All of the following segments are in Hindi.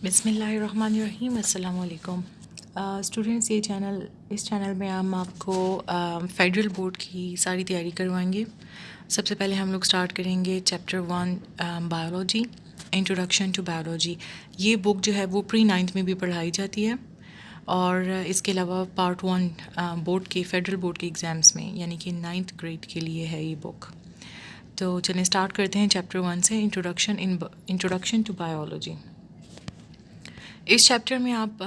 बिस्मिल्लाहिर्रहमानिर्रहीम अस्सलाम वालेकुम स्टूडेंट्स। इस चैनल में हम आपको फेडरल बोर्ड की सारी तैयारी करवाएंगे। सबसे पहले हम लोग स्टार्ट करेंगे chapter 1 biology, introduction to biology. ये बुक जो है वो प्री नाइन्थ में भी पढ़ाई जाती है और इसके अलावा पार्ट 1 बोर्ड के फेडरल बोर्ड के एग्ज़ाम्स में यानी कि 9th ग्रेड के लिए है ये बुक। तो चलें स्टार्ट करते हैं चैप्टर 1 से, इंट्रोडक्शन टू बायोलॉजी। इस चैप्टर में आप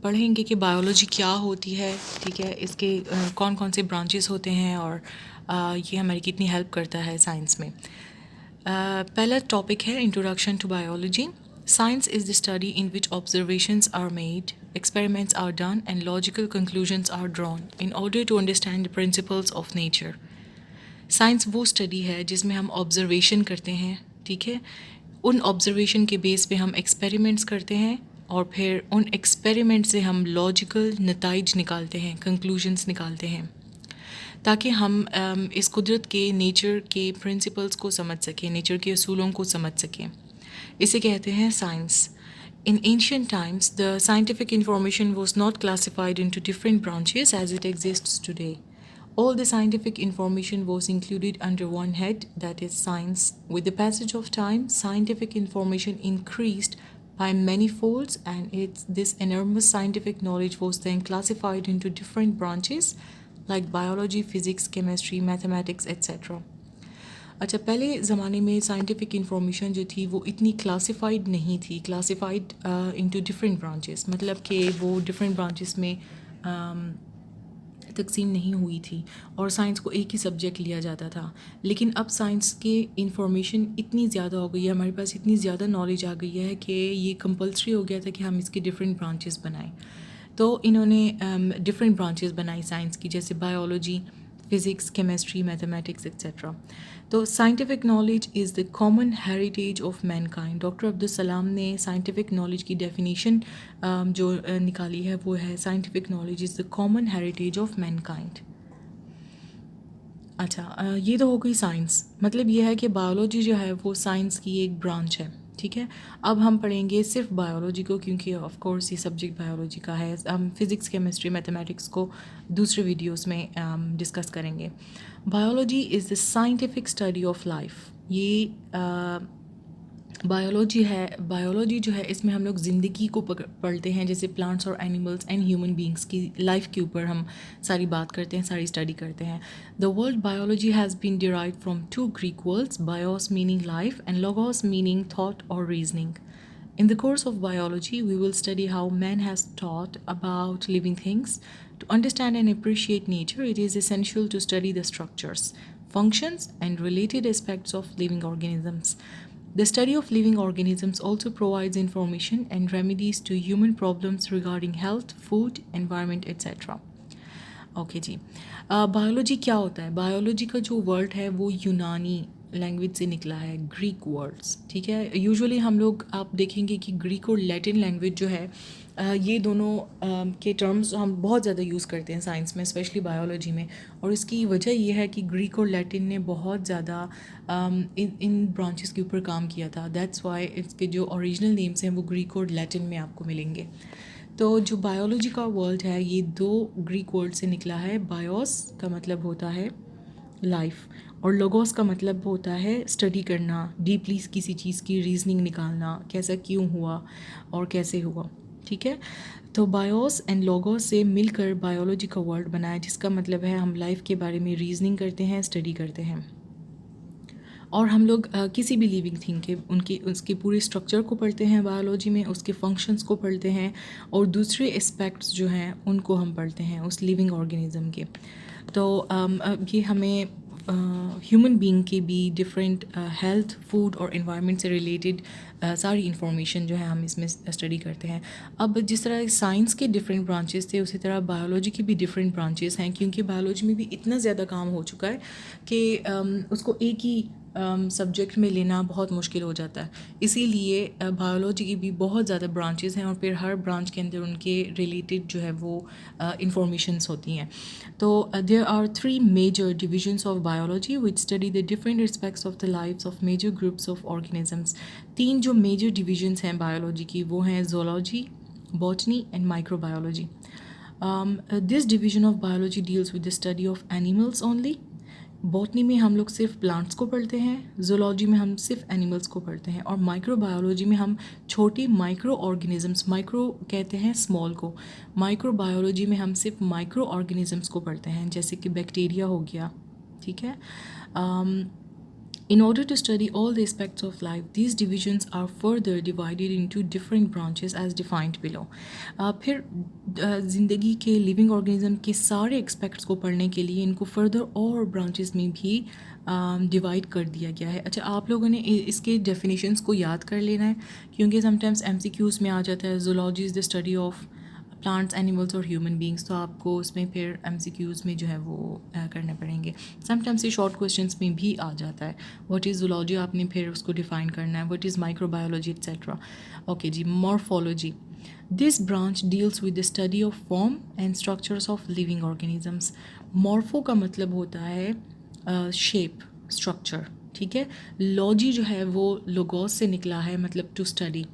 पढ़ेंगे कि बायोलॉजी क्या होती है, ठीक है, इसके कौन कौन से ब्रांचेस होते हैं और ये हमारी कितनी हेल्प करता है साइंस में। पहला टॉपिक है introduction to biology. Science is the study in which observations are made, experiments are done and logical conclusions are drawn in order to understand the principles of nature। Science वो स्टडी है जिसमें हम ऑब्जर्वेशन करते हैं, ठीक है, उन ऑब्जर्वेशन के बेस पे हम एक्सपेरिमेंट्स करते हैं और फिर उन एक्सपेरिमेंट से हम लॉजिकल नताइज निकालते हैं, कंक्लूजन्स निकालते हैं, ताकि हम इस कुदरत के नेचर के प्रिंसिपल्स को समझ सकें, नेचर के असूलों को समझ सकें। इसे कहते हैं science. In ancient times, the scientific information was not classified into different branches as it exists today. All the scientific information was included under one head, that is science. With the passage of time, scientific information increased by many folds, and this enormous scientific knowledge was then classified into different branches like biology, physics, chemistry, mathematics, etc. अच्छा, पहले ज़माने में साइंटिफिक इंफॉर्मेशन जो थी वो इतनी क्लासिफाइड नहीं थी, क्लासिफाइड इनटू डिफरेंट ब्रांचेस, मतलब कि वो डिफरेंट ब्रांचेस में तकसीम नहीं हुई थी और साइंस को एक ही सब्जेक्ट लिया जाता था। लेकिन अब साइंस के इंफॉर्मेशन इतनी ज़्यादा हो गई है, हमारे पास इतनी ज़्यादा नॉलेज आ गई है कि ये कंपलसरी हो गया था कि हम इसके डिफरेंट ब्रांचेस बनाएं। तो इन्होंने डिफरेंट ब्रांचेस बनाई साइंस की, जैसे biology, physics, chemistry, mathematics etcetera. तो scientific knowledge is the common heritage of mankind. Doctor Abdul Salam ने साइंटिफिक नॉलेज की डेफिनेशन जो निकाली है वो है scientific knowledge is the common heritage of Mankind. अच्छा, ये तो हो गई साइंस, मतलब ये है कि बायोलॉजी जो है वो साइंस की एक ब्रांच है, ठीक है। अब हम पढ़ेंगे सिर्फ बायोलॉजी को, क्योंकि ऑफ कोर्स ये सब्जेक्ट बायोलॉजी का है। हम फिज़िक्स, केमिस्ट्री, मैथमेटिक्स को दूसरे वीडियोस में डिस्कस करेंगे। Biology is the scientific study of life. ये बायोलॉजी जो है इसमें हम लोग ज़िंदगी को पढ़ते हैं, जैसे प्लांट्स और एनिमल्स एंड ह्यूमन बींग्स की लाइफ के ऊपर हम सारी बात करते हैं, सारी स्टडी करते हैं। The word biology has been derive from 2 Greek words, bios meaning life and logos meaning thought or reasoning. In the course of biology, we will study how man has thought about living things. To understand and appreciate nature, it is essential to study the structures, functions, and related aspects of living organisms. The study of living organisms also provides information and remedies to human problems regarding health, food, environment, etc. Okay जी, बायोलॉजी क्या होता है? बायोलॉजी का जो वर्ड है वो यूनानी लैंग्वेज से निकला है, ग्रीक वर्ड्स, ठीक है। यूजुअली हम लोग आप देखेंगे कि ग्रीक और लैटिन लैंग्वेज जो है ये दोनों के टर्म्स हम बहुत ज़्यादा यूज़ करते हैं साइंस में, स्पेशली बायोलॉजी में। और इसकी वजह ये है कि ग्रीक और लैटिन ने बहुत ज़्यादा इन ब्रांचेस के ऊपर काम किया था। दैट्स वाई इसके जो ओरिजिनल नेम्स हैं वो ग्रीक और लैटिन में आपको मिलेंगे। तो जो बायोलॉजी का वर्ड है ये 2 ग्रीक वर्ड से निकला है। बायोस का मतलब होता है लाइफ और लोगोस का मतलब होता है स्टडी करना, डीपली किसी चीज़ की रीजनिंग निकालना, कैसा क्यों हुआ और कैसे हुआ, ठीक है। तो बायोस एंड लोगोस से मिलकर बायोलॉजी का वर्ड बना है, जिसका मतलब है हम लाइफ के बारे में रीजनिंग करते हैं, स्टडी करते हैं। और हम लोग किसी भी लिविंग थिंग के उसके पूरे स्ट्रक्चर को पढ़ते हैं बायोलॉजी में, उसके फंक्शंस को पढ़ते हैं और दूसरे एस्पेक्ट्स जो हैं उनको हम पढ़ते हैं उस लिविंग ऑर्गेनिज्म के। तो ये हमें ह्यूमन बीइंग के भी डिफरेंट हेल्थ, फूड और एनवायरनमेंट से रिलेटेड सारी इंफॉर्मेशन जो है हम इसमें स्टडी करते हैं। अब जिस तरह साइंस के डिफरेंट ब्रांचेस थे उसी तरह बायोलॉजी की भी डिफरेंट ब्रांचेस हैं, क्योंकि बायोलॉजी में भी इतना ज़्यादा काम हो चुका है कि उसको एक ही सब्जेक्ट में लेना बहुत मुश्किल हो जाता है। इसीलिए बायोलॉजी की भी बहुत ज़्यादा ब्रांचेस हैं और फिर हर ब्रांच के अंदर उनके रिलेटेड जो है वो इंफॉर्मेशंस होती हैं। तो there are 3 major divisions of biology which study the different aspects of the lives of major groups of organisms. 3 जो मेजर डिविजन्स हैं बायोलॉजी की वो हैं zoology, botany and microbiology. This division of biology deals with the study of animals only. Botany में हम लोग सिर्फ प्लांट्स को पढ़ते हैं, जोलॉजी में हम सिर्फ एनिमल्स को पढ़ते हैं, और माइक्रोबायोलॉजी में हम छोटे माइक्रो ऑर्गेनिजम्स, माइक्रो कहते हैं स्मॉल को, माइक्रोबायोलॉजी में हम सिर्फ माइक्रो ऑर्गेनिजम्स को पढ़ते हैं, जैसे कि बैक्टीरिया हो गया, ठीक है। In order to study all the aspects of life, these divisions are further divided into different branches as defined below. फिर ज़िंदगी के लिविंग ऑर्गेनिज्म के सारे एस्पेक्ट्स को पढ़ने के लिए इनको फर्दर और ब्रांचेस में भी डिवाइड कर दिया गया है। अच्छा, आप लोगों ने इसके डेफिनेशंस को याद कर लेना है, क्योंकि समटाइम्स MCQs में आ जाता है zoology is the study of plants, animals और ह्यूमन बींग्स, तो आपको उसमें फिर MCQs में जो है वो करने पड़ेंगे। समटाइम्स ये शॉर्ट क्वेश्चंस में भी आ जाता है। व्हाट इज़ ज़ूलॉजी, आपने फिर उसको डिफ़ाइन करना है, what is microbiology etcetera. Okay जी, morphology, this branch deals with the study of form and structures of living organisms. Morpho का मतलब होता है शेप, स्ट्रक्चर, ठीक है। लॉजी जो है वो लोगोस से निकला है, मतलब टू स्टडी।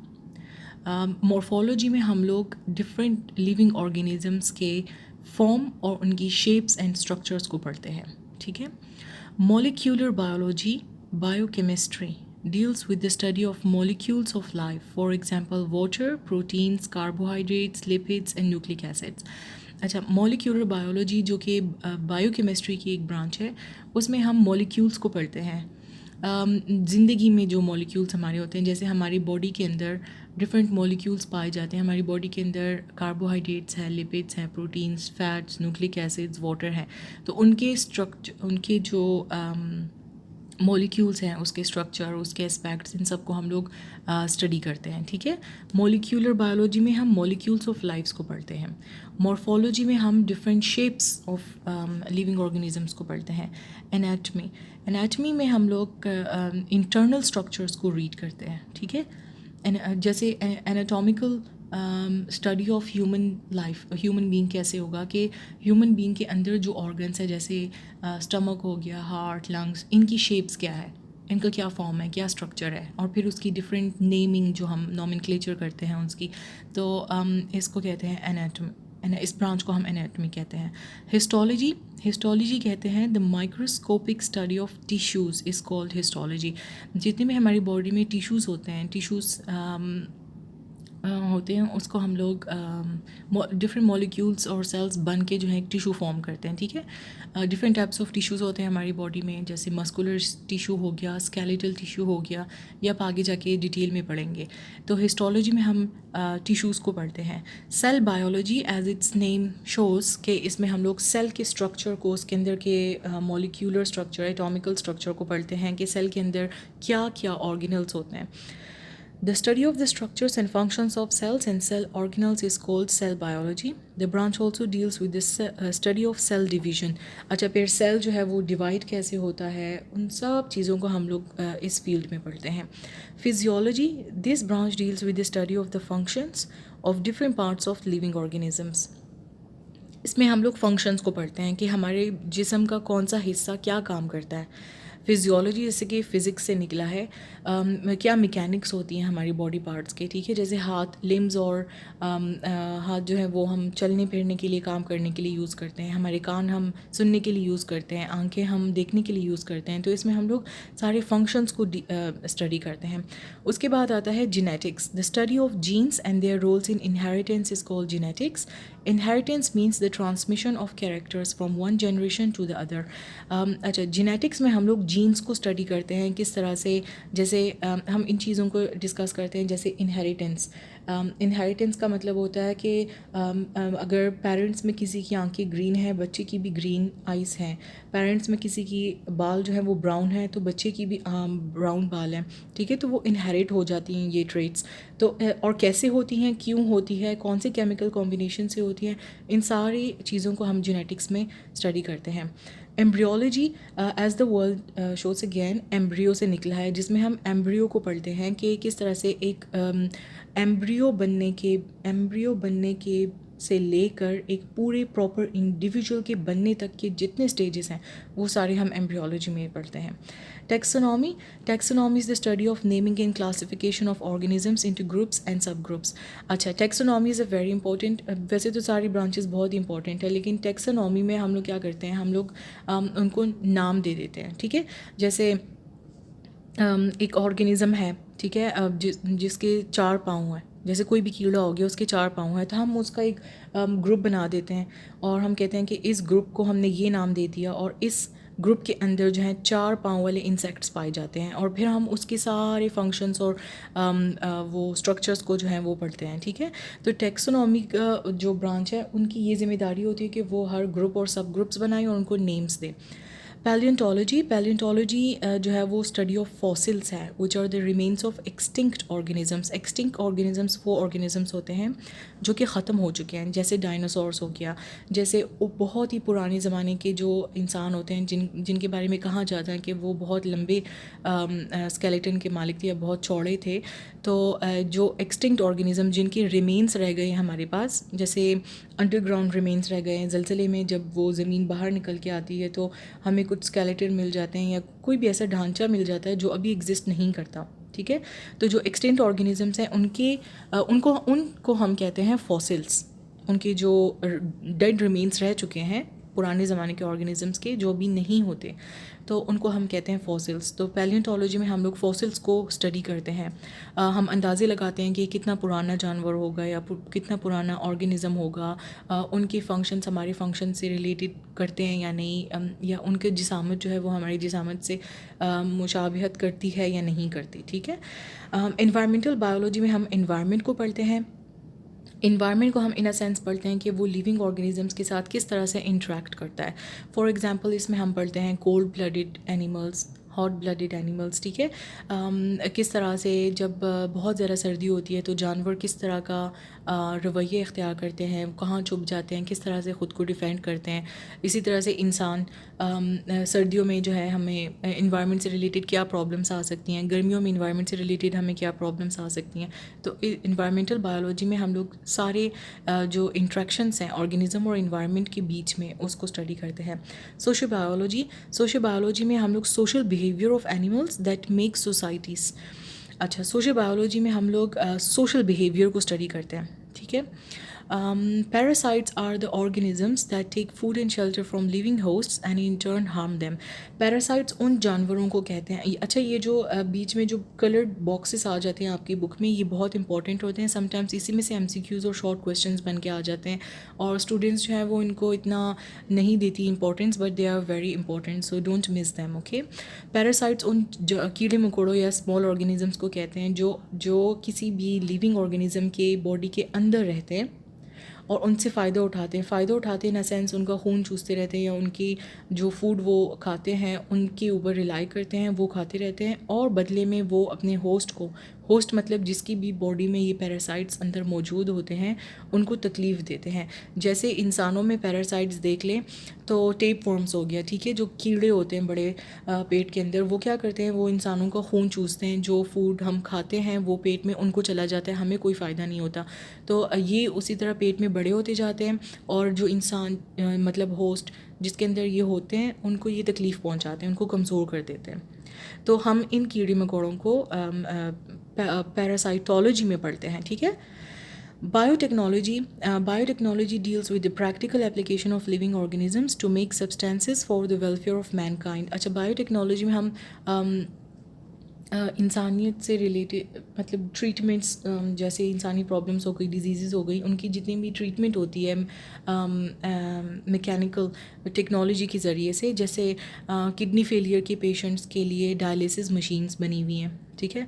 मॉर्फोलॉजी में हम लोग डिफरेंट लिविंग ऑर्गेनिजम्स के फॉर्म और उनकी शेप्स एंड स्ट्रक्चर्स को पढ़ते हैं, ठीक है। Molecular biology, biochemistry deals with the study of molecules of life, for example water, proteins, carbohydrates, lipids and nucleic acids. अच्छा, मॉलिक्यूलर बायोलॉजी जो कि बायोकेमिस्ट्री की एक ब्रांच है, उसमें हम मॉलिक्यूल्स को पढ़ते हैं। ज़िंदगी में जो मॉलिक्यूल्स हमारे होते हैं, जैसे हमारी बॉडी के अंदर डिफरेंट मॉलिक्यूल्स पाए जाते हैं। हमारी बॉडी के अंदर कार्बोहाइड्रेट्स हैं, लिपिड्स हैं, proteins, fats, nucleic acids, water हैं, तो उनके स्ट्रक्चर, उनके जो मॉलिक्यूल्स हैं, उसके स्ट्रक्चर, उसके एस्पेक्ट्स, इन सब को हम लोग स्टडी करते हैं, ठीक है। मॉलिक्यूलर बायोलॉजी में हम मॉलिक्यूल्स ऑफ लाइफ्स को पढ़ते हैं। मॉर्फोलॉजी में हम different shapes of living organisms को पढ़ते हैं। एनाटमी, एनाटमी में हम लोग इंटरनल स्ट्रक्चर्स को रीड करते हैं, ठीक है। जैसे anatomical study of human life, human being कैसे होगा, कि ह्यूमन बीइंग के अंदर जो ऑर्गन्स है, जैसे स्टमक हो गया, हार्ट, लंग्स, इनकी शेप्स क्या है, इनका क्या फॉर्म है, क्या स्ट्रक्चर है, और फिर उसकी डिफरेंट नेमिंग जो हम नॉमेनक्लेचर करते हैं उसकी, तो इसको कहते हैं एनाटॉमी, इस ब्रांच को हम एनाटॉमी कहते हैं। हिस्टोलॉजी, हिस्टोलॉजी कहते हैं the microscopic study of tissues is called histology. जितने भी हमारी बॉडी में टिश्यूज़ होते हैं, टिश्यूज़ होते हैं, उसको हम लोग डिफरेंट मॉलिक्यूल्स और सेल्स बन के जो है एक टिशू फॉर्म करते हैं, ठीक है। डिफरेंट टाइप्स ऑफ टिश्यूज़ होते हैं हमारी बॉडी में, जैसे मस्कुलर टिशू हो गया, स्केलेटल टिशू हो गया, या आप आगे जाके डिटेल में पढ़ेंगे। तो हिस्टोलॉजी में हम टिश्यूज़ को पढ़ते हैं। Cell biology, as its name shows, के इसमें हम लोग सेल के स्ट्रक्चर को, उसके अंदर के मॉलिक्यूलर स्ट्रक्चर, एटॉमिकल स्ट्रक्चर को पढ़ते हैं कि सेल के अंदर क्या क्या ऑर्गेनल्स होते हैं। The study of the structures and functions of cells and cell organelles is called cell biology. The branch also deals with the study of cell division. अच्छा, फिर सेल जो है वो डिवाइड कैसे होता है, उन सब चीज़ों को हम लोग इस फील्ड में पढ़ते हैं। Physiology, this branch deals with the study of the functions of different parts of living organisms. इसमें हम लोग फंक्शंस को पढ़ते हैं कि हमारे जिस्म का कौन सा हिस्सा क्या काम करता है। फिजियोलॉजी जैसे कि फ़िज़िक्स से निकला है, क्या मैकेनिक्स होती हैं हमारी बॉडी पार्ट्स के, ठीक है। जैसे हाथ, लिम्स, और हाथ जो है वो हम चलने फिरने के लिए, काम करने के लिए यूज़ करते हैं। हमारे कान हम सुनने के लिए यूज़ करते हैं, आंखें हम देखने के लिए यूज़ करते हैं। तो इसमें हम लोग सारे फंक्शंस को स्टडी करते हैं। उसके बाद आता है genetics, the study of genes and their roles in inheritance is called genetics. Inheritance means the transmission of characters from one generation to the other. अच्छा, जेनेटिक्स में हम लोग जीन्स को स्टडी करते हैं, किस तरह से, जैसे हम इन चीज़ों को डिस्कस करते हैं, जैसे इनहेरिटेंस। इनहेरिटेंस का मतलब होता है कि अगर पेरेंट्स में किसी की आंखें ग्रीन है, बच्चे की भी ग्रीन आइज़ हैं। पेरेंट्स में किसी की बाल जो है वो ब्राउन है, तो बच्चे की भी ब्राउन बाल हैं, ठीक है। तो वो इनहेरिट हो जाती हैं ये ट्रेट्स। तो और कैसे होती हैं, क्यों होती है, कौन से केमिकल कॉम्बिनेशन से होती हैं, इन सारी चीज़ों को हम जेनेटिक्स में स्टडी करते हैं। Embryology as the world shows again embryo से निकला है, जिसमें हम एम्ब्रियो को पढ़ते हैं कि किस तरह से एक एम्ब्रियो बनने के से लेकर एक पूरे प्रॉपर इंडिविजुअल के बनने तक के जितने स्टेजेस हैं वो सारे हम एम्ब्रियोलॉजी में पढ़ते हैं। Taxonomy is the study of naming and classification of organisms into groups and सब ग्रुप्स। अच्छा, taxonomy is a very important, वैसे तो सारी ब्रांचेस बहुत इंपॉर्टेंट है, लेकिन टेक्सोनॉमी में हम लोग क्या करते हैं, हम लोग उनको नाम दे देते हैं, ठीक है। जैसे एक ऑर्गेनिज़म है, ठीक है, जिसके 4 पाँव हैं, जैसे कोई भी कीड़ा हो गया उसके 4 पाँव हैं, तो हम उसका एक ग्रुप बना देते हैं और हम कहते हैं कि इस ग्रुप को हमने ये नाम दे दिया और इस ग्रुप के अंदर जो है 4 पाँव वाले इंसेक्ट्स पाए जाते हैं, और फिर हम उसके सारे फंक्शंस और वो स्ट्रक्चर्स को जो है वो पढ़ते हैं, ठीक है। तो टेक्सोनॉमी का जो ब्रांच है उनकी ये जिम्मेदारी होती है कि वो हर ग्रुप और सब ग्रुप्स बनाएं और उनको नेम्स दें। पैलियोंटोलॉजी जो है वो स्टडी ऑफ फॉसिल्स है, which are the remains of extinct organisms. Extinct organisms वो ऑर्गेनिजम्स होते हैं जो कि ख़त्म हो चुके हैं, जैसे डायनासोर्स हो गया, जैसे बहुत ही पुराने ज़माने के जो इंसान होते हैं जिनके बारे में कहा जाता है कि वो बहुत लंबे स्केलेटन के मालिक थे या बहुत चौड़े थे। तो जो एक्सटिंक्ट ऑर्गेनिज़म जिनके रिमेन्स रह गए हैं हमारे पास, जैसे अंडरग्राउंड रिमेन्स रह गए हैं, ज़लज़ले में जब वो ज़मीन बाहर निकल के आती है तो हमें कुछ स्केलेटन मिल जाते हैं या कोई भी ऐसा ढांचा मिल जाता है जो अभी एग्जिस्ट नहीं करता, ठीक है। तो जो एक्सटिंक्ट ऑर्गेनिजम्स हैं उनको हम कहते हैं फॉसिल्स। उनके जो डेड रिमेन्स रह चुके हैं पुराने ज़माने के ऑर्गेनिजम्स के जो अभी नहीं होते, तो उनको हम कहते हैं फॉसिल्स। तो पैलियोंटोलॉजी में हम लोग फॉसिल्स को स्टडी करते हैं। हम अंदाज़े लगाते हैं कि कितना पुराना जानवर होगा या कितना पुराना ऑर्गेनिज़म होगा, उनके फंक्शंस हमारे फंक्शन से रिलेटेड करते हैं या नहीं, या उनके जिसामत जो है वो हमारी जिसामत से मुशाबहत करती है या नहीं करती, ठीक है। एनवायरमेंटल बायोलॉजी में हम एनवायरनमेंट को पढ़ते हैं। इन्वायरमेंट को हम इन अ सेंस पढ़ते हैं कि वो लिविंग ऑर्गेनिजम्स के साथ किस तरह से इंटरेक्ट करता है। फॉर एग्जांपल इसमें हम पढ़ते हैं cold blooded animals, hot blooded animals, ठीक है। किस तरह से जब बहुत ज़्यादा सर्दी होती है तो जानवर किस तरह का रवैये इख्तियार करते हैं, कहाँ छुप जाते हैं, किस तरह से ख़ुद को डिफेंड करते हैं। इसी तरह से इंसान सर्दियों में जो है हमें इन्वायरमेंट से रिलेटेड क्या प्रॉब्लम्स आ सकती हैं, गर्मियों में इन्वायरमेंट से रिलेटेड हमें क्या प्रॉब्लम्स आ सकती हैं। तो इन्वायरमेंटल बायोलॉजी में हम लोग सारे जो इंट्रैक्शंस हैं ऑर्गेनिज़म और इन्वायरमेंट के बीच में उसको स्टडी करते हैं। सोशल बायोलॉजी में हम लोग social behaviour of animals that make societies. अच्छा, सोशल बायोलॉजी में हम लोग सोशल बिहेवियर को स्टडी करते हैं, ठीक है। Parasites are the organisms that take food and shelter from living hosts and in turn harm them. Parasites उन जानवरों को कहते हैं। अच्छा, ये जो बीच में जो कलर्ड बॉक्सेस आ जाते हैं आपकी बुक में, ये बहुत इंपॉर्टेंट होते हैं। समटाइम्स इसी में से MCQs और शॉर्ट क्वेश्चंस बन के आ जाते हैं और स्टूडेंट्स जो है वो इनको इतना नहीं देती importance, but they are very important, so don't miss them, okay. Parasites उन कीड़े मकोड़ों या स्मॉल ऑर्गेनिजम्स को कहते हैं जो किसी भी लिविंग ऑर्गेनिज्म के बॉडी के अंदर रहते हैं और उनसे फ़ायदा उठाते हैं इन अ सेंस उनका खून चूसते रहते हैं या उनकी जो फूड वो खाते हैं उनके ऊपर रिलाई करते हैं, वो खाते रहते हैं और बदले में वो अपने होस्ट मतलब जिसकी भी बॉडी में ये पैरासाइट्स अंदर मौजूद होते हैं उनको तकलीफ़ देते हैं। जैसे इंसानों में पैरासाइट्स देख लें तो टेप वर्म्स हो गया, ठीक है, जो कीड़े होते हैं बड़े पेट के अंदर, वो क्या करते हैं, वो इंसानों का खून चूसते हैं, जो फूड हम खाते हैं वो पेट में उनको चला जाता है, हमें कोई फ़ायदा नहीं होता। तो ये उसी तरह पेट में बड़े होते जाते हैं और जो इंसान मतलब होस्ट जिसके अंदर ये होते हैं उनको ये तकलीफ़ पहुंचाते हैं, उनको कमज़ोर कर देते हैं। तो हम इन कीड़े मकोड़ों को पैरासाइटोलॉजी में पढ़ते हैं, ठीक है। Biotechnology deals with the practical application of living organisms to make substances for the welfare of mankind. अच्छा, बायोटेक्नोलॉजी में हम इंसानियत से रिलेटेड मतलब ट्रीटमेंट्स, जैसे इंसानी प्रॉब्लम्स हो गई, डिजीज़ हो गई, उनकी जितनी भी ट्रीटमेंट होती है मैकेनिकल टेक्नोलॉजी के ज़रिए से, जैसे किडनी फेलियर के पेशेंट्स के लिए डायलिसिस मशीन्स बनी हुई हैं, ठीक है।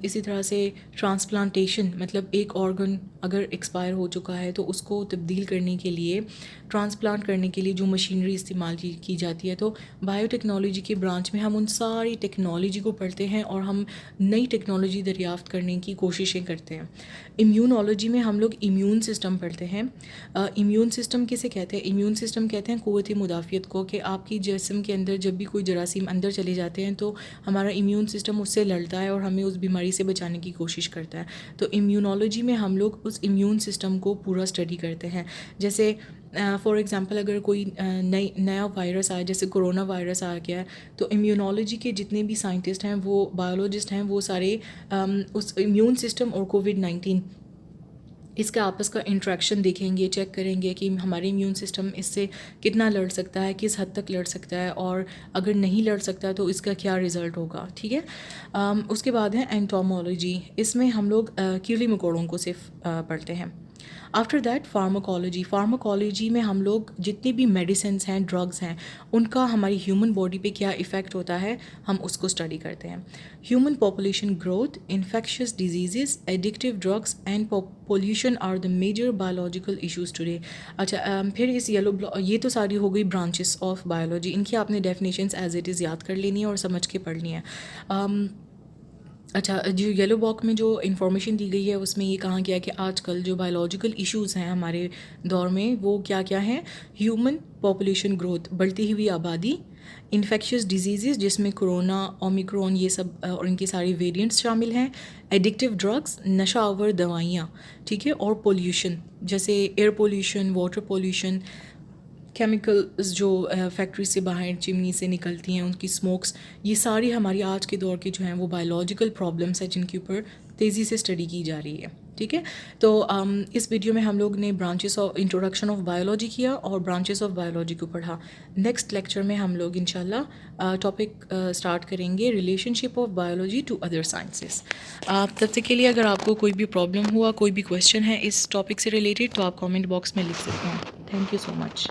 इसी तरह से ट्रांसप्लांटेशन, मतलब एक ऑर्गन अगर एक्सपायर हो चुका है तो उसको तब्दील करने के लिए, ट्रांसप्लांट करने के लिए जो मशीनरी इस्तेमाल की जाती है, तो बायोटेक्नोलॉजी के ब्रांच में हम उन सारी टेक्नोलॉजी को पढ़ते हैं और हम नई टेक्नोलॉजी दरियाफ़्त करने की कोशिशें करते हैं। इम्यूनोलॉजी में हम लोग इम्यून सिस्टम पढ़ते हैं। इम्यून सिस्टम किसे कहते हैं? इम्यून सिस्टम कहते हैं क़ुव्वत मुदाफ़ियत को, कि आपकी जिस्म के अंदर जब भी कोई जरासीम अंदर चले जाते हैं तो हमारा इम्यून सिस्टम उससे लड़ता है और हमें उस बीमारी से बचाने की कोशिश करता है। तो इम्यूनोलॉजी में हम लोग उस इम्यून सिस्टम को पूरा स्टडी करते हैं। जैसे फॉर एग्ज़ाम्पल अगर कोई नया वायरस आया, जैसे कोरोना वायरस आ गया है, तो इम्यूनोलॉजी के जितने भी साइंटिस्ट हैं, वो बायोलॉजिस्ट हैं, वो सारे उस इम्यून सिस्टम और कोविड-19 इसका आपस का इंट्रैक्शन देखेंगे, चेक करेंगे कि हमारे इम्यून सिस्टम इससे कितना लड़ सकता है, किस हद तक लड़ सकता है, और अगर नहीं लड़ सकता तो इसका क्या रिज़ल्ट होगा, ठीक है। उसके बाद है एंटोमोलॉजी, इसमें हम लोग कीड़े मकोड़ों को सिर्फ पढ़ते हैं। आफ्टर दैट फार्माकोलॉजी, फार्माकोलॉजी में हम लोग जितनी भी मेडिसिन्स हैं, ड्रग्स हैं, उनका हमारी ह्यूमन बॉडी पे क्या इफ़ेक्ट होता है, हम उसको स्टडी करते हैं। Human population growth, infectious disease, addictive drugs and pollution are the major biological issues today. अच्छा, फिर इस ये तो सारी हो गई ब्रांचेस ऑफ बायोलॉजी, इनकी आपने डेफिनेशंस एज इट इज़ याद कर लेनी है और समझ के पढ़नी है। अच्छा, जो येलो बॉक्स में जो इन्फॉर्मेशन दी गई है उसमें ये कहा गया कि आजकल जो बायोलॉजिकल इश्यूज़ हैं हमारे दौर में, वो क्या क्या हैं? ह्यूमन पॉपुलेशन ग्रोथ, बढ़ती हुई आबादी, इन्फेक्शियस डिजीज़ जिसमें कोरोना, ओमिक्रॉन, ये सब और इनके सारे वेरिएंट्स शामिल हैं, एडिक्टिव ड्रग्स, नशा आवर दवाइयाँ, ठीक है, और पोल्यूशन, जैसे air pollution, water pollution, chemicals जो फैक्ट्री से बाहर चिमनी से निकलती हैं, उनकी स्मोक्स, ये सारी हमारी आज के दौर के जो हैं वो बायोलॉजिकल प्रॉब्लम्स हैं जिनके ऊपर तेज़ी से स्टडी की जा रही है, ठीक है। तो इस वीडियो में हम लोग ने branches of introduction of biology किया और ब्रांचेस ऑफ बायोलॉजी को पढ़ा। नेक्स्ट लेक्चर में हम लोग इंशाल्लाह टॉपिक स्टार्ट करेंगे relationship of biology to other sciences. तब तक के लिए अगर आपको कोई भी प्रॉब्लम हुआ, कोई भी क्वेश्चन है इस टॉपिक से रिलेटेड, तो आप कमेंट बॉक्स में लिख सकते हैं। Thank you so much.